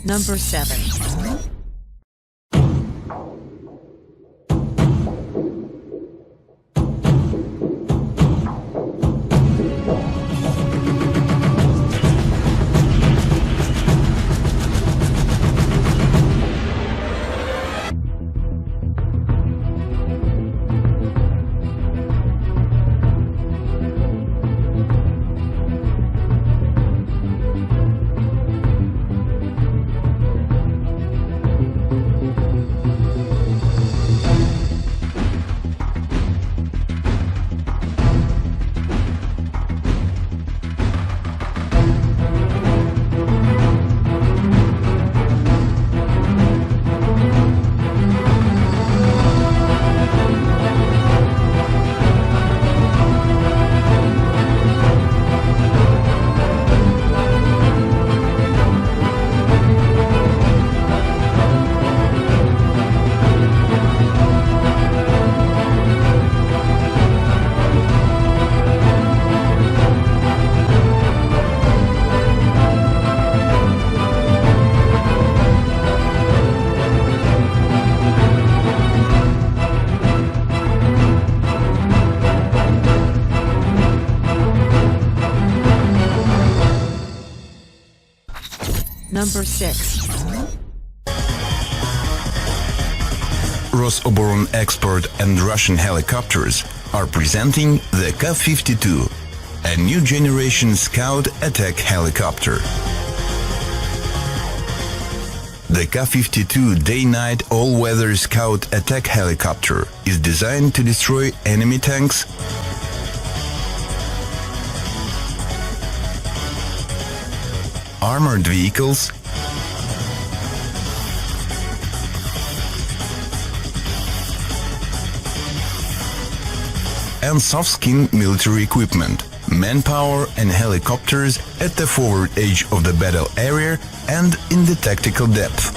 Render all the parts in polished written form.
Number 7. Number 6. Rosoboron expert and Russian helicopters are presenting the Ka-52, a new generation scout attack helicopter. The Ka-52 day-night all-weather scout attack helicopter is designed to destroy enemy tanks, armored vehicles, and soft-skin military equipment, manpower and helicopters at the forward edge of the battle area and in the tactical depth,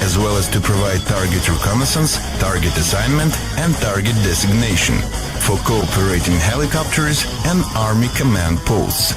as well as to provide target reconnaissance, target assignment and target designation for cooperating helicopters and Army command posts.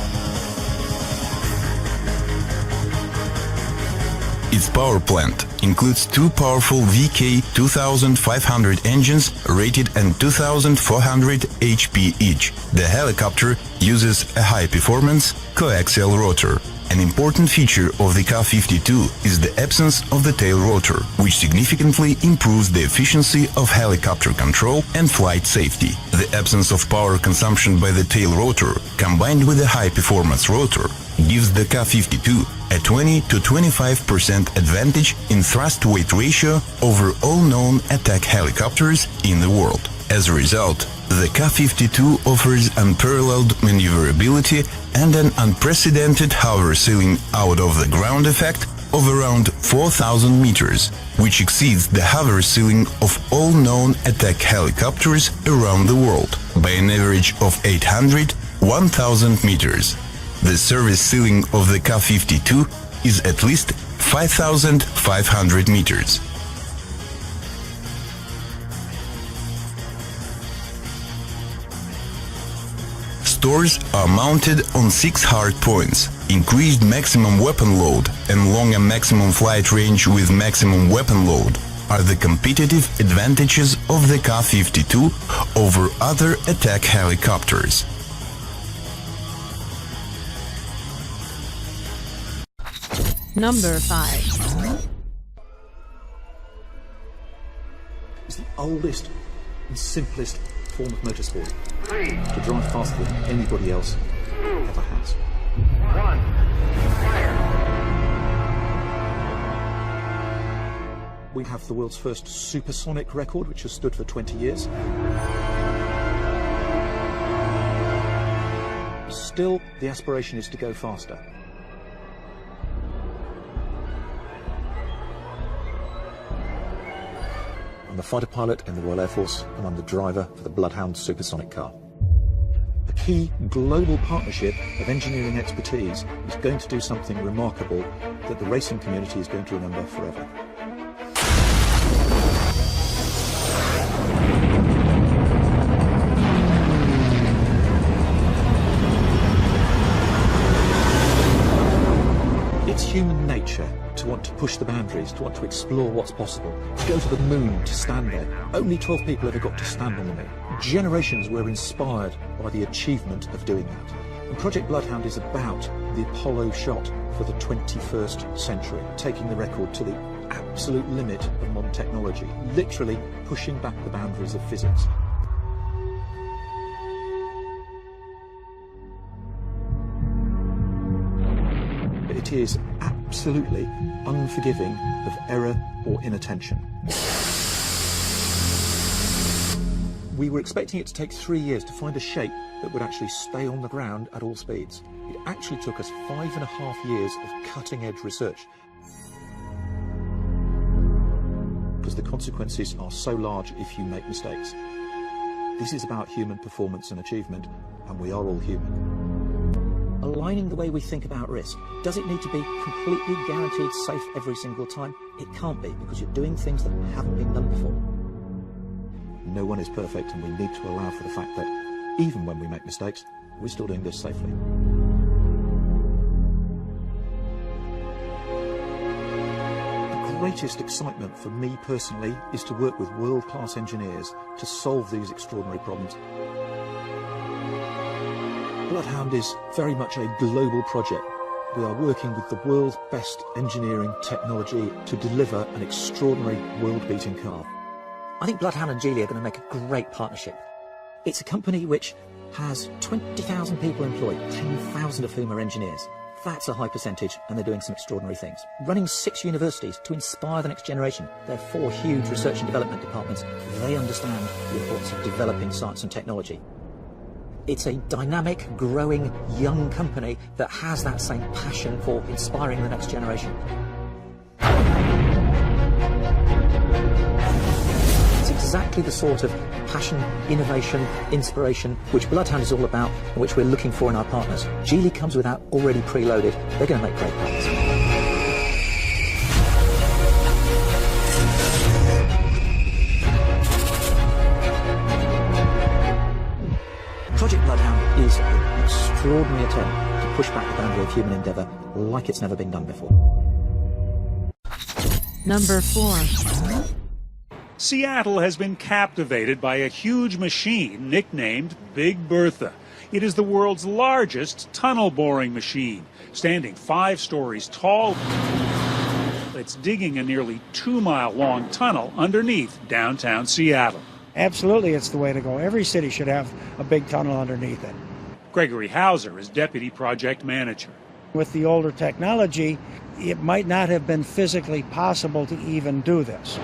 Its power plant includes two powerful VK 2500 engines rated at 2400 HP each. The helicopter uses a high-performance coaxial rotor. An important feature of the Ka-52 is the absence of the tail rotor, which significantly improves the efficiency of helicopter control and flight safety. The absence of power consumption by the tail rotor, combined with a high-performance rotor, gives the Ka-52 a 20 to 25% advantage in thrust-weight ratio over all known attack helicopters in the world. As a result, the Ka-52 offers unparalleled maneuverability and an unprecedented hover ceiling out of the ground effect of around 4,000 meters, which exceeds the hover ceiling of all known attack helicopters around the world by an average of 800–1,000 meters. The service ceiling of the Ka-52 is at least 5,500 meters. Stores are mounted on 6 hard points. Increased maximum weapon load and longer maximum flight range with maximum weapon load are the competitive advantages of the Ka-52 over other attack helicopters. Number 5. It's the oldest and simplest form of motorsport to drive faster than anybody else ever has. 1, fire! We have the world's first supersonic record, which has stood for 20 years. Still, the aspiration is to go faster. I'm the fighter pilot in the Royal Air Force, and I'm the driver for the Bloodhound supersonic car. A key global partnership of engineering expertise is going to do something remarkable that the racing community is going to remember forever. It's human to want to push the boundaries, to want to explore what's possible, to go to the moon, to stand there. Only 12 people ever got to stand on the moon. Generations were inspired by the achievement of doing that. And Project Bloodhound is about the Apollo shot for the 21st century, taking the record to the absolute limit of modern technology, literally pushing back the boundaries of physics. It is absolutely unforgiving of error or inattention. We were expecting it to take 3 years to find a shape that would actually stay on the ground at all speeds. It actually took us 5.5 years of cutting-edge research, because the consequences are so large if you make mistakes. This is about human performance and achievement, and we are all human. Aligning the way we think about risk. Does it need to be completely guaranteed safe every single time? It can't be, because you're doing things that haven't been done before. No one is perfect, and we need to allow for the fact that even when we make mistakes, we're still doing this safely. The greatest excitement for me personally is to work with world-class engineers to solve these extraordinary problems. Bloodhound is very much a global project. We are working with the world's best engineering technology to deliver an extraordinary world-beating car. I think Bloodhound and Geely are going to make a great partnership. It's a company which has 20,000 people employed, 10,000 of whom are engineers. That's a high percentage, and they're doing some extraordinary things. Running 6 universities to inspire the next generation. They're 4 huge research and development departments. They understand the importance of developing science and technology. It's a dynamic, growing, young company that has that same passion for inspiring the next generation. It's exactly the sort of passion, innovation, inspiration which Bloodhound is all about, and which we're looking for in our partners. Geely comes with that already preloaded. They're going to make great partners. Project Bloodhound is an extraordinary attempt to push back the boundary of human endeavour like it's never been done before. Number 4. Seattle has been captivated by a huge machine nicknamed Big Bertha. It is the world's largest tunnel boring machine, standing 5 stories tall. It's digging a nearly 2-mile-long tunnel underneath downtown Seattle. Absolutely, it's the way to go. Every city should have a big tunnel underneath it. Gregory Hauser is deputy project manager. With the older technology, it might not have been physically possible to even do this.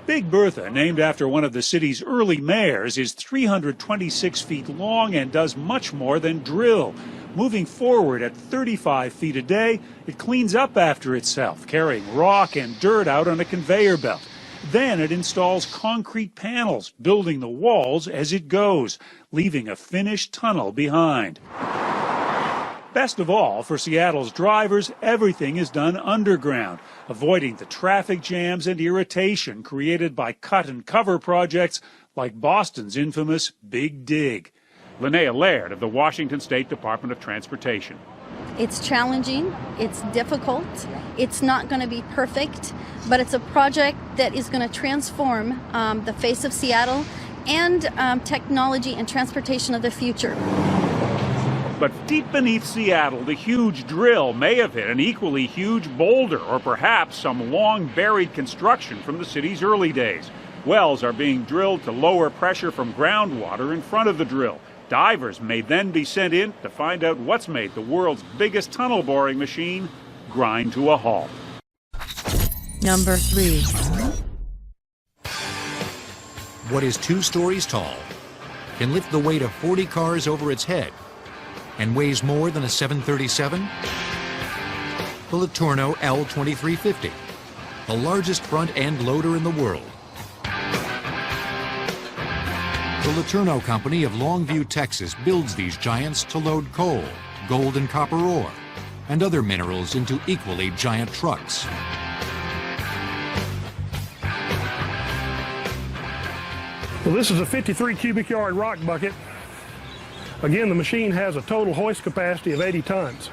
Big Bertha, named after one of the city's early mayors, is 326 feet long and does much more than drill. Moving forward at 35 feet a day, it cleans up after itself, carrying rock and dirt out on a conveyor belt. Then it installs concrete panels, building the walls as it goes, leaving a finished tunnel behind. Best of all, for Seattle's drivers, everything is done underground, avoiding the traffic jams and irritation created by cut-and-cover projects like Boston's infamous Big Dig. Linnea Laird of the Washington State Department of Transportation. It's challenging, it's difficult, it's not going to be perfect, but it's a project that is going to transform the face of Seattle and technology and transportation of the future. But deep beneath Seattle, the huge drill may have hit an equally huge boulder, or perhaps some long buried construction from the city's early days. Wells are being drilled to lower pressure from groundwater in front of the drill. Divers may then be sent in to find out what's made the world's biggest tunnel boring machine grind to a halt. Number 3. What is 2 stories tall, can lift the weight of 40 cars over its head, and weighs more than a 737? The Letourneau L2350, the largest front-end loader in the world. The Letourneau Company of Longview, Texas builds these giants to load coal, gold and copper ore, and other minerals into equally giant trucks. Well, this is a 53 cubic yard rock bucket. Again, the machine has a total hoist capacity of 80 tons.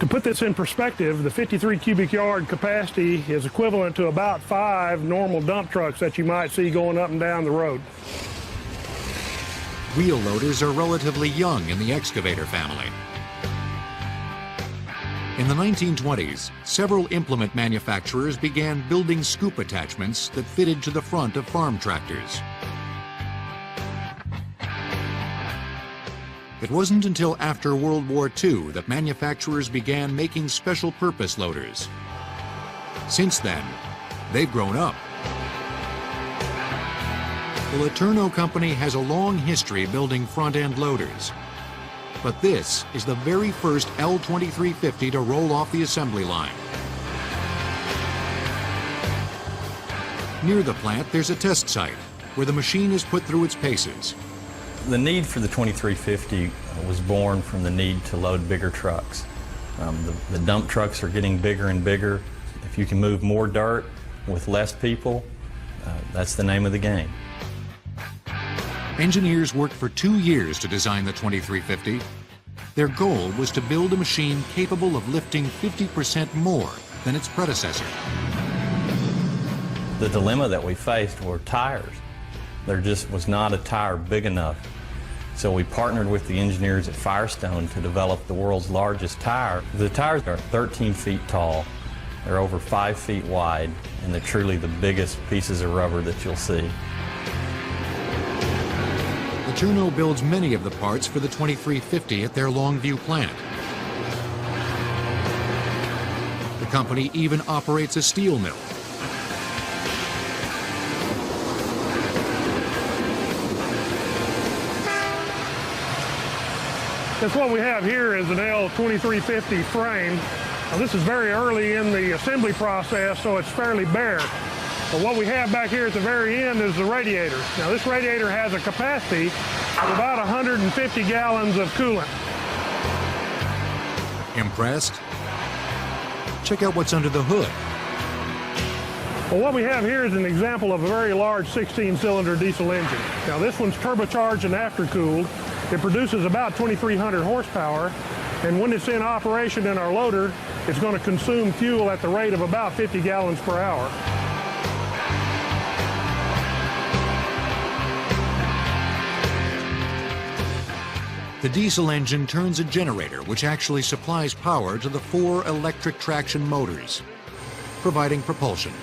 To put this in perspective, the 53 cubic yard capacity is equivalent to about 5 normal dump trucks that you might see going up and down the road. Wheel loaders are relatively young in the excavator family. In the 1920s, several implement manufacturers began building scoop attachments that fitted to the front of farm tractors. It wasn't until after World War II that manufacturers began making special purpose loaders. Since then, they've grown up. The Letourneau Company has a long history building front-end loaders. But this is the very first L2350 to roll off the assembly line. Near the plant, there's a test site where the machine is put through its paces. The need for the 2350 was born from the need to load bigger trucks. The dump trucks are getting bigger and bigger. If you can move more dirt with less people, that's the name of the game. Engineers worked for 2 years to design the 2350. Their goal was to build a machine capable of lifting 50% more than its predecessor. The dilemma that we faced were tires. There just was not a tire big enough. So we partnered with the engineers at Firestone to develop the world's largest tire. The tires are 13 feet tall, they're over 5 feet wide, and they're truly the biggest pieces of rubber that you'll see. Letourneau builds many of the parts for the 2350 at their Longview plant. The company even operates a steel mill. That's what we have here is an L2350 frame. Now, this is very early in the assembly process, so it's fairly bare. But what we have back here at the very end is the radiator. Now, this radiator has a capacity of about 150 gallons of coolant. Impressed? Check out what's under the hood. Well, what we have here is an example of a very large 16-cylinder diesel engine. Now, this one's turbocharged and after-cooled. It produces about 2,300 horsepower, and when it's in operation in our loader, it's going to consume fuel at the rate of about 50 gallons per hour. The diesel engine turns a generator which actually supplies power to the 4 electric traction motors, providing propulsion.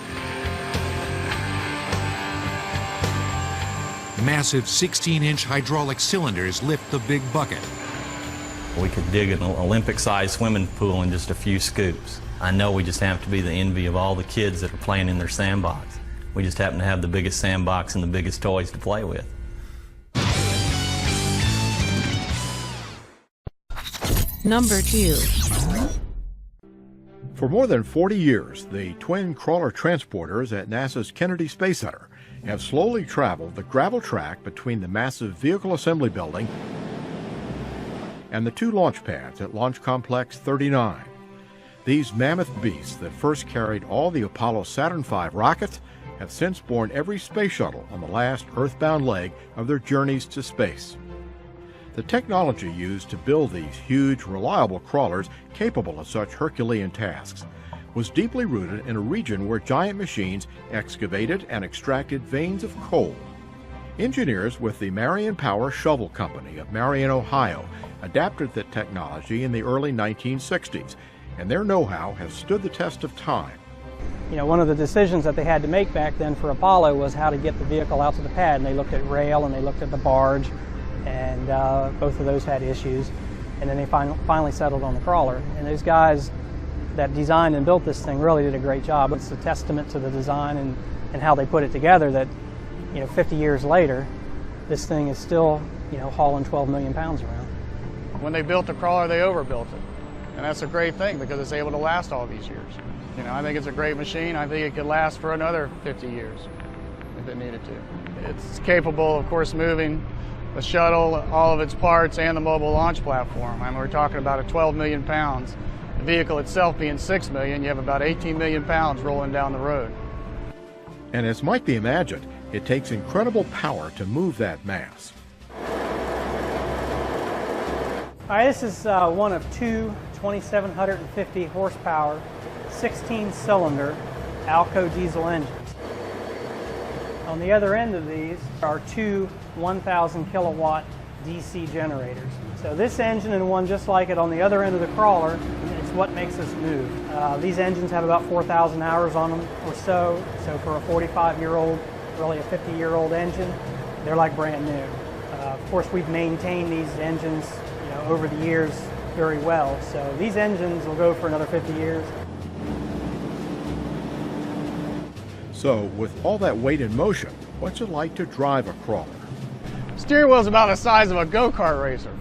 Massive 16-inch hydraulic cylinders lift the big bucket. We could dig an Olympic-sized swimming pool in just a few scoops. I know we just have to be the envy of all the kids that are playing in their sandbox. We just happen to have the biggest sandbox and the biggest toys to play with. Number 2. For more than 40 years, the twin crawler transporters at NASA's Kennedy Space Center have slowly traveled the gravel track between the massive Vehicle Assembly Building and the 2 launch pads at Launch Complex 39. These mammoth beasts that first carried all the Apollo Saturn V rockets have since borne every space shuttle on the last earthbound leg of their journeys to space. The technology used to build these huge, reliable crawlers capable of such Herculean tasks was deeply rooted in a region where giant machines excavated and extracted veins of coal. Engineers with the Marion Power Shovel Company of Marion, Ohio, adapted the technology in the early 1960s, and their know-how has stood the test of time. You know, one of the decisions that they had to make back then for Apollo was how to get the vehicle out to the pad, and they looked at rail and they looked at the barge, and both of those had issues, and then they finally settled on the crawler. And those guys that designed and built this thing really did a great job. It's a testament to the design and how they put it together that, 50 years later, this thing is still, hauling 12 million pounds around. When they built the crawler, they overbuilt it. And that's a great thing because it's able to last all these years. I think it's a great machine. I think it could last for another 50 years if it needed to. It's capable, of course, moving the shuttle, all of its parts, and the mobile launch platform. We're talking about 12 million pounds. The vehicle itself being 6 million, you have about 18 million pounds rolling down the road. And as might be imagined, it takes incredible power to move that mass. All right, this is one of 2 2,750 horsepower, 16-cylinder Alco diesel engines. On the other end of these are two 1,000 kilowatt DC generators. So this engine and one just like it on the other end of the crawler is what makes us move. These engines have about 4,000 hours on them or so. So for a 45-year-old, really a 50-year-old engine, they're like brand new. Of course, we've maintained these engines, over the years very well. So these engines will go for another 50 years. So, with all that weight in motion, what's it like to drive a crawler? Steering wheel's about the size of a go-kart racer,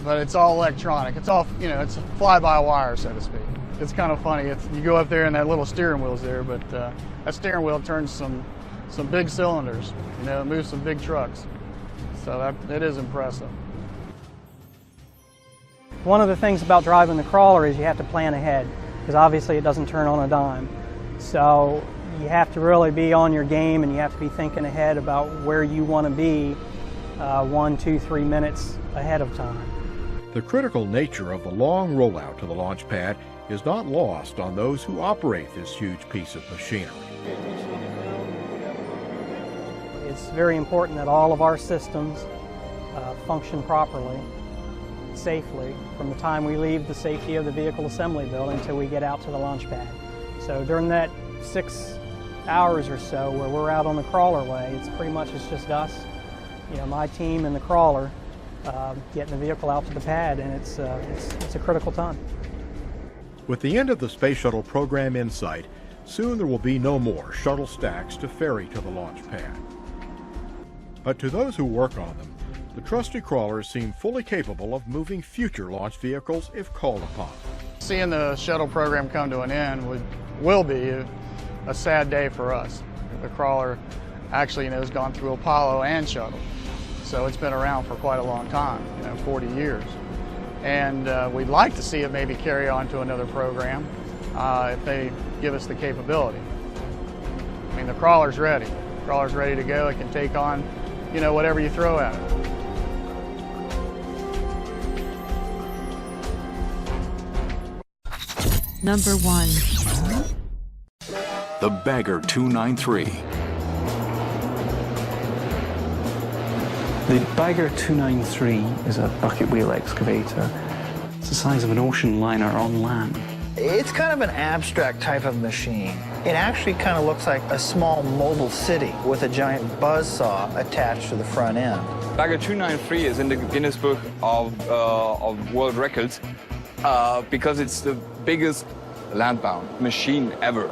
but it's all electronic. It's all, it's fly-by-wire, so to speak. It's kind of funny. You go up there and that little steering wheel's there, but that steering wheel turns some big cylinders. It moves some big trucks. So it is impressive. One of the things about driving the crawler is you have to plan ahead, because obviously it doesn't turn on a dime. So you have to really be on your game, and you have to be thinking ahead about where you want to be 1, 2, 3 minutes ahead of time. The critical nature of the long rollout to the launch pad is not lost on those who operate this huge piece of machinery. It's very important that all of our systems function properly, safely, from the time we leave the safety of the vehicle assembly building until we get out to the launch pad. So during that 6 hours or so where we're out on the crawler way, it's pretty much just us, my team and the crawler, getting the vehicle out to the pad, and it's a critical time. With the end of the Space Shuttle program in sight, soon there will be no more shuttle stacks to ferry to the launch pad. But to those who work on them, the trusty crawlers seem fully capable of moving future launch vehicles if called upon. Seeing the shuttle program come to an end will be a sad day for us. The crawler actually has gone through Apollo and shuttle, so it's been around for quite a long time, 40 years. And we'd like to see it maybe carry on to another program if they give us the capability. I mean, the crawler's ready. The crawler's ready to go. It can take on, whatever you throw at it. Number 1. The Bagger 293. The Bagger 293 is a bucket wheel excavator. It's the size of an ocean liner on land. It's kind of an abstract type of machine. It actually kind of looks like a small mobile city with a giant buzzsaw attached to the front end. Bagger 293 is in the Guinness Book of World Records because it's the biggest land-bound machine ever.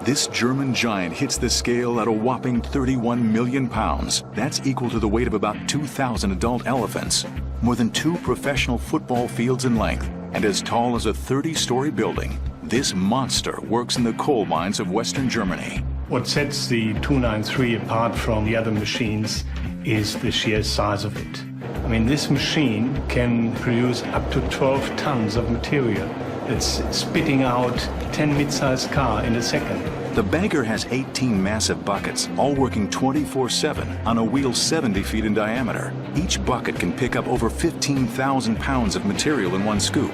This German giant hits the scale at a whopping 31 million pounds. That's equal to the weight of about 2,000 adult elephants, more than 2 professional football fields in length, and as tall as a 30-story building. This monster works in the coal mines of Western Germany. What sets the 293 apart from the other machines is the sheer size of it. I mean, this machine can produce up to 12 tons of material. It's spitting out 10 mid-sized cars in a second. The Bagger has 18 massive buckets, all working 24/7 on a wheel 70 feet in diameter. Each bucket can pick up over 15,000 pounds of material in one scoop.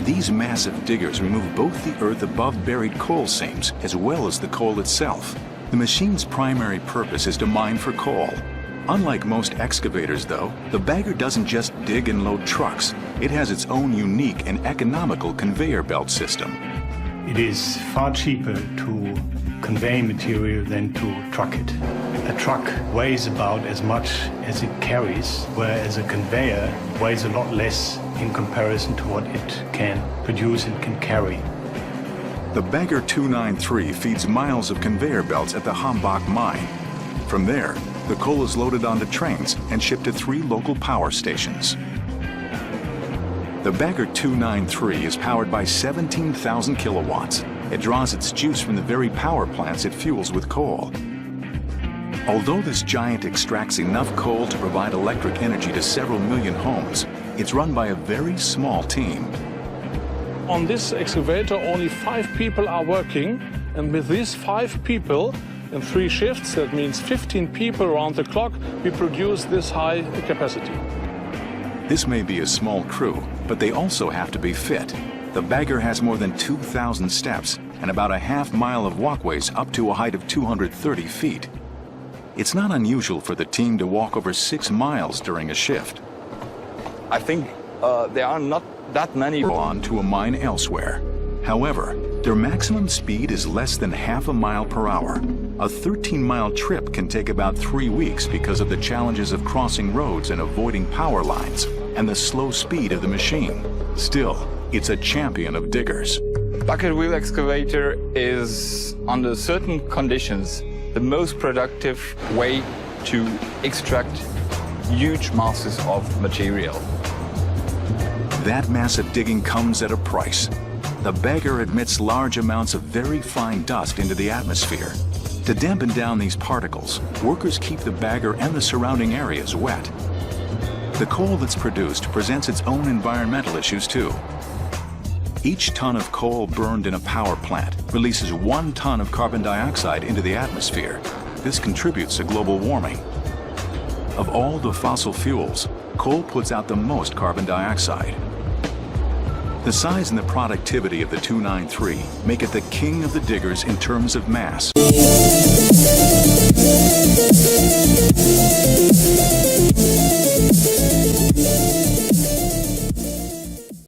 These massive diggers remove both the earth above buried coal seams as well as the coal itself. The machine's primary purpose is to mine for coal. Unlike most excavators, though, the Bagger doesn't just dig and load trucks. It has its own unique and economical conveyor belt system. It is far cheaper to convey material than to truck it. A truck weighs about as much as it carries, whereas a conveyor weighs a lot less in comparison to what it can produce and can carry. The Bagger 293 feeds miles of conveyor belts at the Hambach mine. From there, the coal is loaded onto trains and shipped to 3 local power stations. The Bagger 293 is powered by 17,000 kilowatts. It draws its juice from the very power plants it fuels with coal. Although this giant extracts enough coal to provide electric energy to several million homes, it's run by a very small team. On this excavator, only 5 people are working, and with these 5 people, in 3 shifts, that means 15 people around the clock, we produce this high capacity. This may be a small crew, but they also have to be fit. The bagger has more than 2,000 steps and about a half mile of walkways up to a height of 230 feet. It's not unusual for the team to walk over 6 miles during a shift. I think there are not that many on to a mine elsewhere. However, their maximum speed is less than half a mile per hour. A 13-mile trip can take about 3 weeks because of the challenges of crossing roads and avoiding power lines and the slow speed of the machine. Still, it's a champion of diggers. Bucket wheel excavator is, under certain conditions, the most productive way to extract huge masses of material. That massive digging comes at a price. The bagger emits large amounts of very fine dust into the atmosphere. To dampen down these particles, workers keep the bagger and the surrounding areas wet. The coal that's produced presents its own environmental issues too. Each ton of coal burned in a power plant releases 1 ton of carbon dioxide into the atmosphere. This contributes to global warming. Of all the fossil fuels, coal puts out the most carbon dioxide. The size and the productivity of the 293 make it the king of the diggers in terms of mass.